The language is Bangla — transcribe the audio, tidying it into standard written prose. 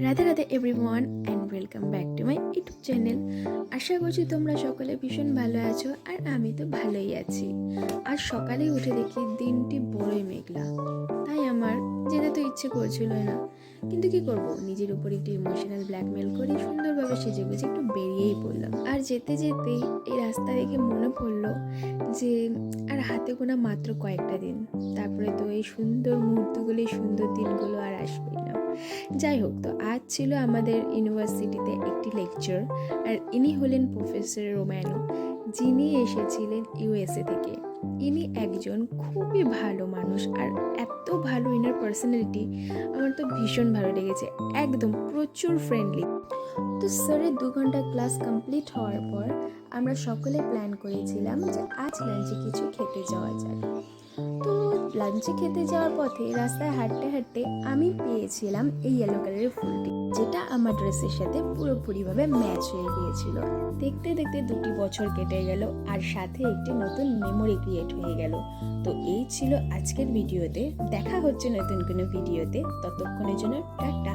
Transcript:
Radhe Radhe everyone and welcome back to my YouTube channel. আশা করছি তোমরা সকলে ভীষণ ভালো আছো, আর আমি তো ভালোই আছি। আজ সকালেই উঠে দেখি দিনটি বড়ই মেঘলা, তাই আমার যেতে তো ইচ্ছে করছিল না, কিন্তু কি করব, নিজের উপর একটু ইমোশনাল ব্ল্যাকমেল করে সুন্দরভাবে সেজে গুজে একটু বেরিয়েই পড়লাম। আর যেতে যেতেই এই রাস্তা দেখে মনে পড়লো যে আর হাতে গোনা মাত্র কয়েকটা দিন, তারপরে তো এই সুন্দর মুহূর্তগুলো, এই সুন্দর দিনগুলো আর আসবেই না। যাই হোক, তো আজ ছিল আমাদের ইউনিভার্সিটিতে একটি লেকচার, আর ইনি হলেন প্রফেসর রোম্যানো, যিনি এসেছিলেন ইউএসএ থেকে। ইনি একজন খুবই ভালো মানুষ, আর এত ভালো ইনার পার্সোনালিটি, আমার তো ভীষণ ভালো লেগেছে। একদম প্রচুর ফ্রেন্ডলি। তো স্যারের 2 ঘন্টা ক্লাস কমপ্লিট হওয়ার পর আমরা সকলে প্ল্যান করেছিলাম যে আজ লাঞ্চে কিছু খেতে যাওয়া যায়। তো লাঞ্চে খেতে যাওয়ার পথে রাস্তায় হাঁটতে হাঁটতে আমি পেয়েছিলাম এই ইয়েলো কালারের ফুলটি, যেটা আমার ড্রেসের সাথে পুরোপুরিভাবে ম্যাচ হয়ে গিয়েছিল। দেখতে দেখতে 2 বছর কেটে গেল, আর সাথে একটি নতুন মেমোরি ক্রিয়েট হয়ে গেল। তো এই ছিল আজকের ভিডিওতে। দেখা হচ্ছে নতুন কোনো ভিডিওতে, ততক্ষণের জন্য টাটা।